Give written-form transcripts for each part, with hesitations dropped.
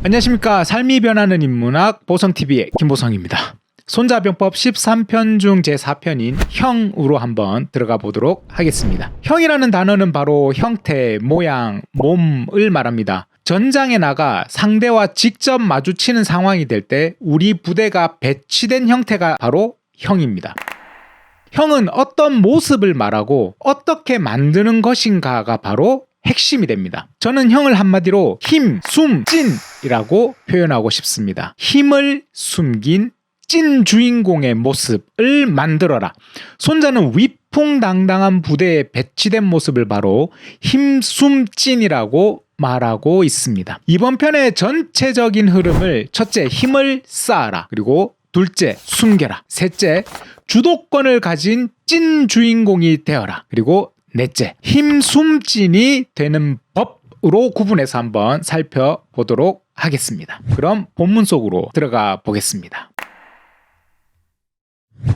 안녕하십니까. 삶이 변하는 인문학 보성TV의 김보성입니다. 손자병법 13편 중 제4편인 형으로 한번 들어가 보도록 하겠습니다. 형이라는 단어는 바로 형태, 모양, 몸을 말합니다. 전장에 나가 상대와 직접 마주치는 상황이 될 때 우리 부대가 배치된 형태가 바로 형입니다. 형은 어떤 모습을 말하고 어떻게 만드는 것인가가 바로 핵심이 됩니다. 저는 형을 한마디로 힘, 숨, 찐이라고 표현하고 싶습니다. 힘을 숨긴 찐 주인공의 모습을 만들어라. 손자는 위풍당당한 부대에 배치된 모습을 바로 힘, 숨, 찐이라고 말하고 있습니다. 이번 편의 전체적인 흐름을 첫째, 힘을 쌓아라. 그리고 둘째, 숨겨라. 셋째, 주도권을 가진 찐 주인공이 되어라. 그리고 넷째, 힘, 숨, 찐이 되는 법으로 구분해서 한번 살펴보도록 하겠습니다. 그럼 본문 속으로 들어가 보겠습니다.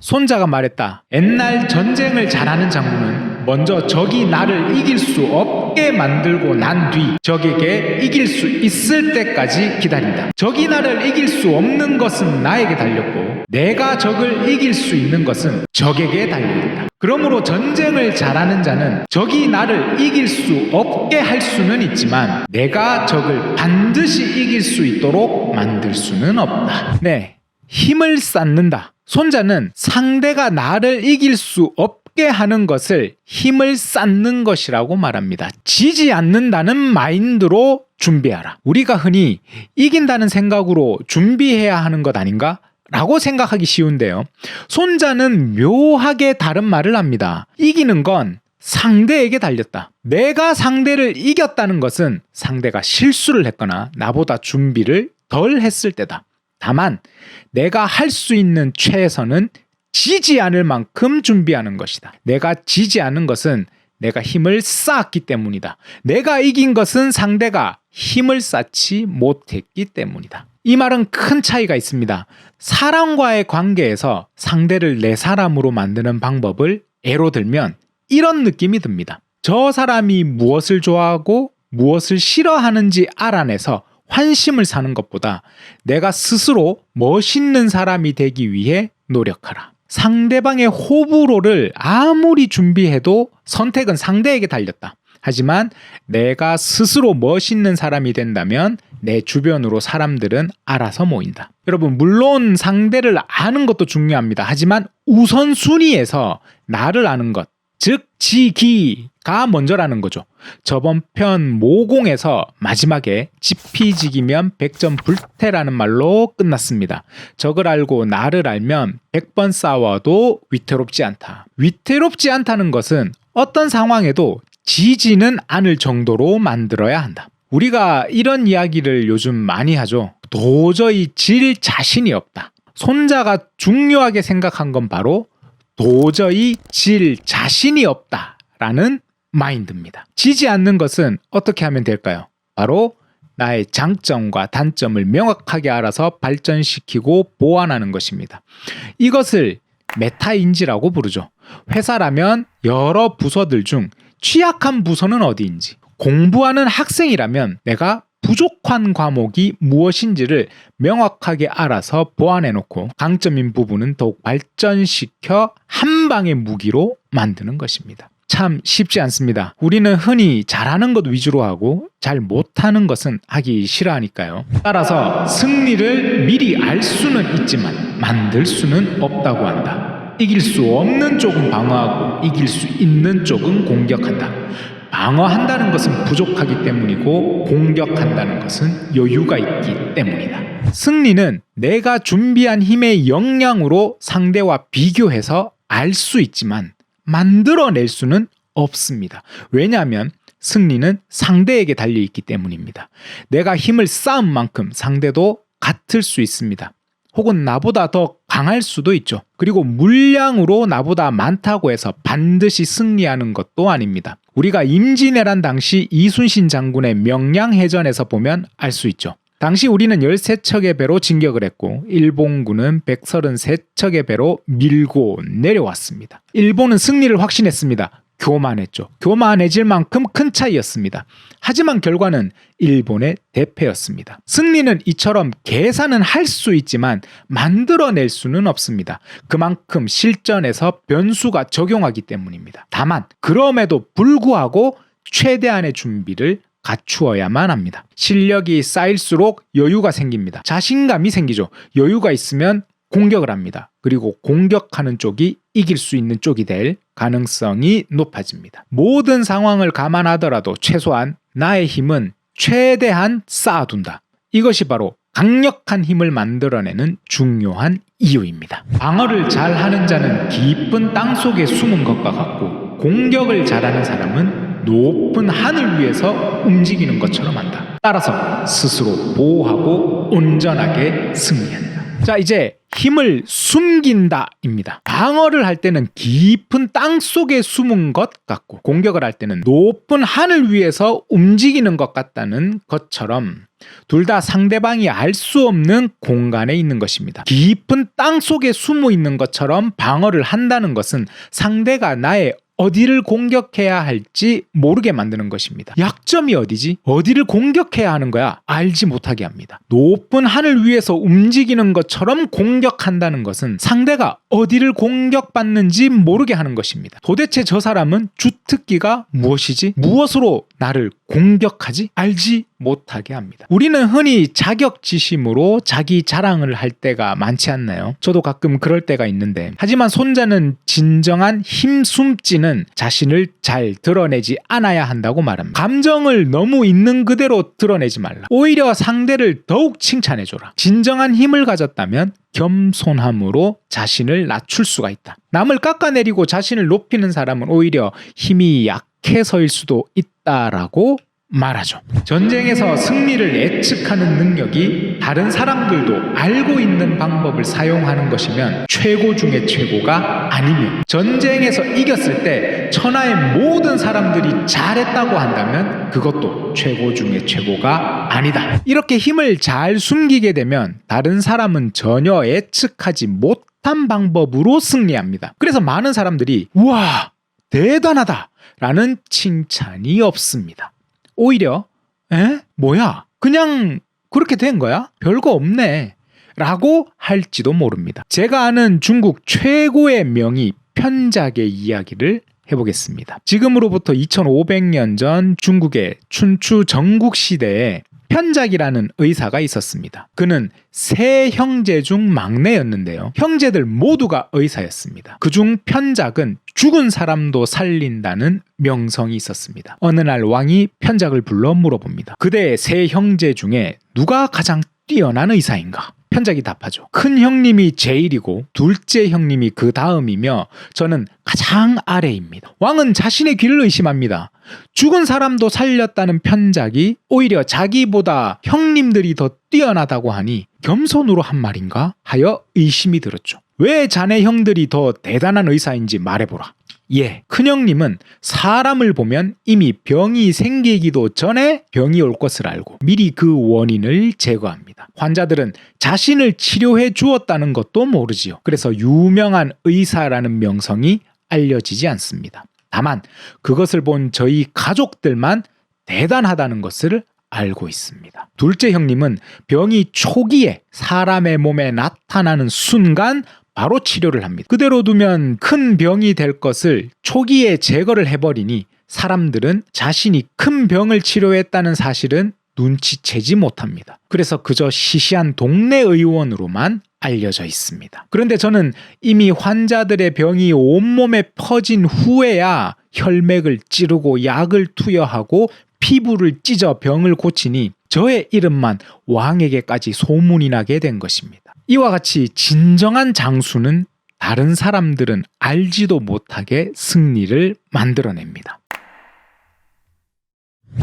손자가 말했다. 옛날 전쟁을 잘하는 장군은 먼저 적이 나를 이길 수 없게 만들고 난 뒤 적에게 이길 수 있을 때까지 기다린다. 적이 나를 이길 수 없는 것은 나에게 달렸고 내가 적을 이길 수 있는 것은 적에게 달려있다. 그러므로 전쟁을 잘하는 자는 적이 나를 이길 수 없게 할 수는 있지만 내가 적을 반드시 이길 수 있도록 만들 수는 없다. 네, 힘을 쌓는다. 손자는 상대가 나를 이길 수 없게 하는 것을 힘을 쌓는 것이라고 말합니다. 지지 않는다는 마인드로 준비하라. 우리가 흔히 이긴다는 생각으로 준비해야 하는 것 아닌가? 라고 생각하기 쉬운데요. 손자는 묘하게 다른 말을 합니다. 이기는 건 상대에게 달렸다. 내가 상대를 이겼다는 것은 상대가 실수를 했거나 나보다 준비를 덜 했을 때다. 다만 내가 할 수 있는 최선은 지지 않을 만큼 준비하는 것이다. 내가 지지 않은 것은 내가 힘을 쌓았기 때문이다. 내가 이긴 것은 상대가 힘을 쌓지 못했기 때문이다. 이 말은 큰 차이가 있습니다. 사람과의 관계에서 상대를 내 사람으로 만드는 방법을 예로 들면 이런 느낌이 듭니다. 저 사람이 무엇을 좋아하고 무엇을 싫어하는지 알아내서 환심을 사는 것보다 내가 스스로 멋있는 사람이 되기 위해 노력하라. 상대방의 호불호를 아무리 준비해도 선택은 상대에게 달렸다. 하지만 내가 스스로 멋있는 사람이 된다면 내 주변으로 사람들은 알아서 모인다. 여러분, 물론 상대를 아는 것도 중요합니다. 하지만 우선순위에서 나를 아는 것, 즉 지기가 먼저라는 거죠. 저번 편 모공에서 마지막에 지피지기면 백전불태라는 말로 끝났습니다. 적을 알고 나를 알면 100번 싸워도 위태롭지 않다. 위태롭지 않다는 것은 어떤 상황에도 지지는 않을 정도로 만들어야 한다. 우리가 이런 이야기를 요즘 많이 하죠. 도저히 질 자신이 없다. 손자가 중요하게 생각한 건 바로 도저히 질 자신이 없다라는 마인드입니다. 지지 않는 것은 어떻게 하면 될까요? 바로 나의 장점과 단점을 명확하게 알아서 발전시키고 보완하는 것입니다. 이것을 메타인지라고 부르죠. 회사라면 여러 부서들 중 취약한 부서는 어디인지, 공부하는 학생이라면 내가 부족한 과목이 무엇인지를 명확하게 알아서 보완해놓고 강점인 부분은 더욱 발전시켜 한 방의 무기로 만드는 것입니다. 참 쉽지 않습니다. 우리는 흔히 잘하는 것 위주로 하고 잘 못하는 것은 하기 싫어하니까요. 따라서 승리를 미리 알 수는 있지만 만들 수는 없다고 한다. 이길 수 없는 쪽은 방어하고 이길 수 있는 쪽은 공격한다. 방어한다는 것은 부족하기 때문이고 공격한다는 것은 여유가 있기 때문이다. 승리는 내가 준비한 힘의 역량으로 상대와 비교해서 알 수 있지만 만들어낼 수는 없습니다. 왜냐하면 승리는 상대에게 달려있기 때문입니다. 내가 힘을 쌓은 만큼 상대도 같을 수 있습니다. 혹은 나보다 더 강할 수도 있죠. 그리고 물량으로 나보다 많다고 해서 반드시 승리하는 것도 아닙니다. 우리가 임진왜란 당시 이순신 장군의 명량해전에서 보면 알 수 있죠. 당시 우리는 13척의 배로 진격을 했고 일본군은 133척의 배로 밀고 내려왔습니다. 일본은 승리를 확신했습니다. 교만했죠. 교만해질 만큼 큰 차이였습니다. 하지만 결과는 일본의 대패였습니다. 승리는 이처럼 계산은 할 수 있지만 만들어낼 수는 없습니다. 그만큼 실전에서 변수가 적용하기 때문입니다. 다만 그럼에도 불구하고 최대한의 준비를 갖추어야만 합니다. 실력이 쌓일수록 여유가 생깁니다. 자신감이 생기죠. 여유가 있으면 공격을 합니다. 그리고 공격하는 쪽이 이길 수 있는 쪽이 될 가능성이 높아집니다. 모든 상황을 감안하더라도 최소한 나의 힘은 최대한 쌓아둔다. 이것이 바로 강력한 힘을 만들어내는 중요한 이유입니다. 방어를 잘하는 자는 깊은 땅속에 숨은 것과 같고 공격을 잘하는 사람은 높은 하늘 위에서 움직이는 것처럼 한다. 따라서 스스로 보호하고 온전하게 승리한다. 자, 이제 힘을 숨긴다입니다. 방어를 할 때는 깊은 땅 속에 숨은 것 같고 공격을 할 때는 높은 하늘 위에서 움직이는 것 같다는 것처럼 둘 다 상대방이 알 수 없는 공간에 있는 것입니다. 깊은 땅 속에 숨어 있는 것처럼 방어를 한다는 것은 상대가 나의 어디를 공격해야 할지 모르게 만드는 것입니다. 약점이 어디지? 어디를 공격해야 하는 거야? 알지 못하게 합니다. 높은 하늘 위에서 움직이는 것처럼 공격한다는 것은 상대가 어디를 공격받는지 모르게 하는 것입니다. 도대체 저 사람은 주특기가 무엇이지? 무엇으로 나를 공격하지? 알지 못하게 합니다. 우리는 흔히 자격지심으로 자기 자랑을 할 때가 많지 않나요? 저도 가끔 그럴 때가 있는데 하지만 손자는 진정한 힘숨지는 자신을 잘 드러내지 않아야 한다고 말합니다. 감정을 너무 있는 그대로 드러내지 말라. 오히려 상대를 더욱 칭찬해줘라. 진정한 힘을 가졌다면 겸손함으로 자신을 낮출 수가 있다. 남을 깎아내리고 자신을 높이는 사람은 오히려 힘이 약해서일 수도 있다라고 말하죠. 전쟁에서 승리를 예측하는 능력이 다른 사람들도 알고 있는 방법을 사용하는 것이면 최고 중의 최고가 아니며 전쟁에서 이겼을 때 천하의 모든 사람들이 잘했다고 한다면 그것도 최고 중의 최고가 아니다. 이렇게 힘을 잘 숨기게 되면 다른 사람은 전혀 예측하지 못한 방법으로 승리합니다. 그래서 많은 사람들이 우와 대단하다 라는 칭찬이 없습니다. 오히려 뭐야 그냥 그렇게 된 거야? 별거 없네 라고 할지도 모릅니다. 제가 아는 중국 최고의 명의 편작의 이야기를 해보겠습니다. 지금으로부터 2500년 전 중국의 춘추 전국시대에 편작이라는 의사가 있었습니다. 그는 세 형제 중 막내였는데요. 형제들 모두가 의사였습니다. 그중 편작은 죽은 사람도 살린다는 명성이 있었습니다. 어느 날 왕이 편작을 불러 물어봅니다. 그대의 세 형제 중에 누가 가장 뛰어난 의사인가? 편작이 답하죠. 큰 형님이 제일이고 둘째 형님이 그 다음이며 저는 가장 아래입니다. 왕은 자신의 귀를 의심합니다. 죽은 사람도 살렸다는 편작이 오히려 자기보다 형님들이 더 뛰어나다고 하니 겸손으로 한 말인가 하여 의심이 들었죠. 왜 자네 형들이 더 대단한 의사인지 말해보라. 예, 큰형님은 사람을 보면 이미 병이 생기기도 전에 병이 올 것을 알고 미리 그 원인을 제거합니다. 환자들은 자신을 치료해 주었다는 것도 모르지요. 그래서 유명한 의사라는 명성이 알려지지 않습니다. 다만 그것을 본 저희 가족들만 대단하다는 것을 알고 있습니다. 둘째 형님은 병이 초기에 사람의 몸에 나타나는 순간 바로 치료를 합니다. 그대로 두면 큰 병이 될 것을 초기에 제거를 해버리니 사람들은 자신이 큰 병을 치료했다는 사실은 눈치채지 못합니다. 그래서 그저 시시한 동네 의원으로만 알려져 있습니다. 그런데 저는 이미 환자들의 병이 온몸에 퍼진 후에야 혈맥을 찌르고 약을 투여하고 피부를 찢어 병을 고치니 저의 이름만 왕에게까지 소문이 나게 된 것입니다. 이와 같이 진정한 장수는 다른 사람들은 알지도 못하게 승리를 만들어냅니다.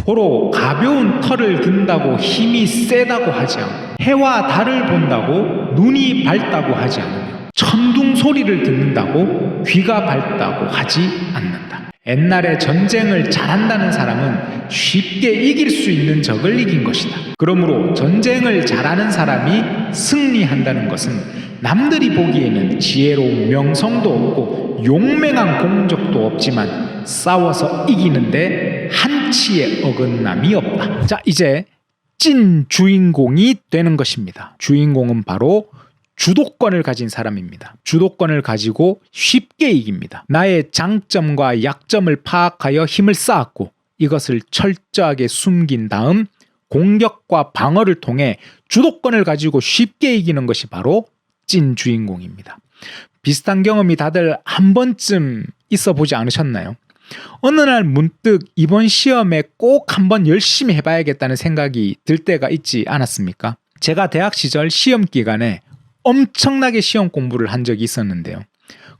고로 가벼운 털을 든다고 힘이 세다고 하지 않고 해와 달을 본다고 눈이 밝다고 하지 않으며 천둥 소리를 듣는다고 귀가 밝다고 하지 않는다. 옛날에 전쟁을 잘한다는 사람은 쉽게 이길 수 있는 적을 이긴 것이다. 그러므로 전쟁을 잘하는 사람이 승리한다는 것은 남들이 보기에는 지혜로운 명성도 없고 용맹한 공적도 없지만 싸워서 이기는데 한치의 어긋남이 없다. 자, 이제 찐 주인공이 되는 것입니다. 주인공은 바로 주도권을 가진 사람입니다. 주도권을 가지고 쉽게 이깁니다. 나의 장점과 약점을 파악하여 힘을 쌓았고 이것을 철저하게 숨긴 다음 공격과 방어를 통해 주도권을 가지고 쉽게 이기는 것이 바로 찐 주인공입니다. 비슷한 경험이 다들 한 번쯤 있어 보지 않으셨나요? 어느 날 문득 이번 시험에 꼭 한번 열심히 해봐야겠다는 생각이 들 때가 있지 않았습니까? 제가 대학 시절 시험 기간에 엄청나게 시험 공부를 한 적이 있었는데요.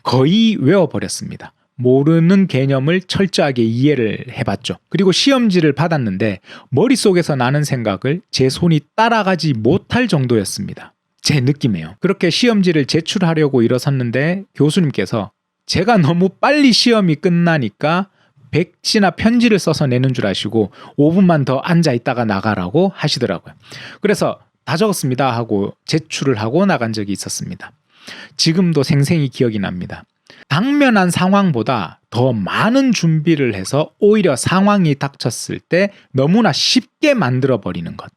거의 외워버렸습니다. 모르는 개념을 철저하게 이해를 해봤죠. 그리고 시험지를 받았는데 머릿속에서 나는 생각을 제 손이 따라가지 못할 정도였습니다. 제 느낌이에요. 그렇게 시험지를 제출하려고 일어섰는데 교수님께서 제가 너무 빨리 시험이 끝나니까 백지나 편지를 써서 내는 줄 아시고 5분만 더 앉아 있다가 나가라고 하시더라고요. 그래서 다 적었습니다 하고 제출을 하고 나간 적이 있었습니다. 지금도 생생히 기억이 납니다. 당면한 상황보다 더 많은 준비를 해서 오히려 상황이 닥쳤을 때 너무나 쉽게 만들어버리는 것.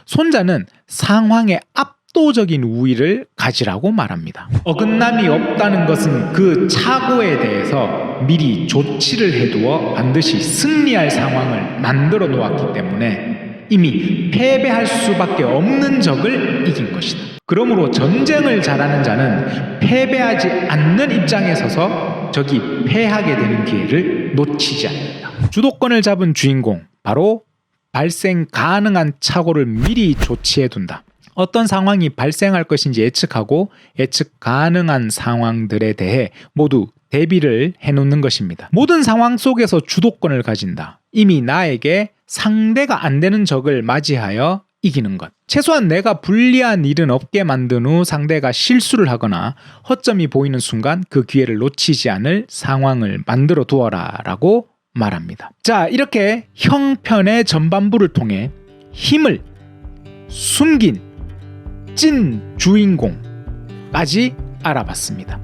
손자는 상황에 압도적인 우위를 가지라고 말합니다. 어긋남이 없다는 것은 그 착오에 대해서 미리 조치를 해두어 반드시 승리할 상황을 만들어 놓았기 때문에 이미 패배할 수밖에 없는 적을 이긴 것이다. 그러므로 전쟁을 잘하는 자는 패배하지 않는 입장에 서서 적이 패하게 되는 기회를 놓치지 않는다. 주도권을 잡은 주인공, 바로 발생 가능한 착오를 미리 조치해 둔다. 어떤 상황이 발생할 것인지 예측하고 예측 가능한 상황들에 대해 모두 대비를 해놓는 것입니다. 모든 상황 속에서 주도권을 가진다. 이미 나에게 상대가 안 되는 적을 맞이하여 이기는 것. 최소한 내가 불리한 일은 없게 만든 후 상대가 실수를 하거나 허점이 보이는 순간 그 기회를 놓치지 않을 상황을 만들어 두어라 라고 말합니다. 자, 이렇게 형편의 전반부를 통해 힘을 숨긴 찐 주인공까지 알아봤습니다.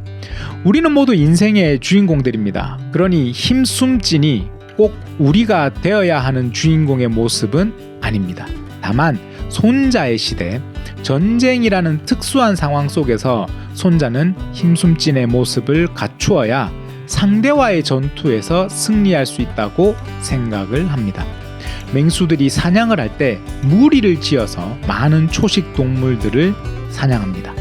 우리는 모두 인생의 주인공들입니다. 그러니 힘숨찐이 꼭 우리가 되어야 하는 주인공의 모습은 아닙니다. 다만 손자의 시대, 전쟁이라는 특수한 상황 속에서 손자는 힘숨찐의 모습을 갖추어야 상대와의 전투에서 승리할 수 있다고 생각을 합니다. 맹수들이 사냥을 할 때 무리를 지어서 많은 초식 동물들을 사냥합니다.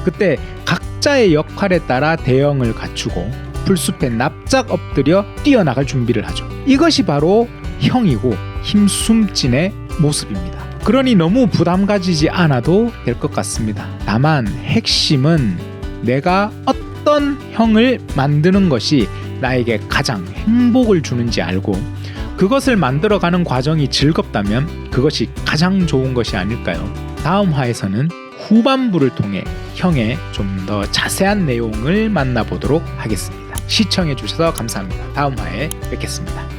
그때 각자의 역할에 따라 대형을 갖추고 풀숲에 납작 엎드려 뛰어나갈 준비를 하죠. 이것이 바로 형이고 힘숨찐의 모습입니다. 그러니 너무 부담 가지지 않아도 될 것 같습니다. 다만 핵심은 내가 어떤 형을 만드는 것이 나에게 가장 행복을 주는지 알고 그것을 만들어가는 과정이 즐겁다면 그것이 가장 좋은 것이 아닐까요? 다음 화에서는 후반부를 통해 형의 좀 더 자세한 내용을 만나보도록 하겠습니다. 시청해주셔서 감사합니다. 다음 화에 뵙겠습니다.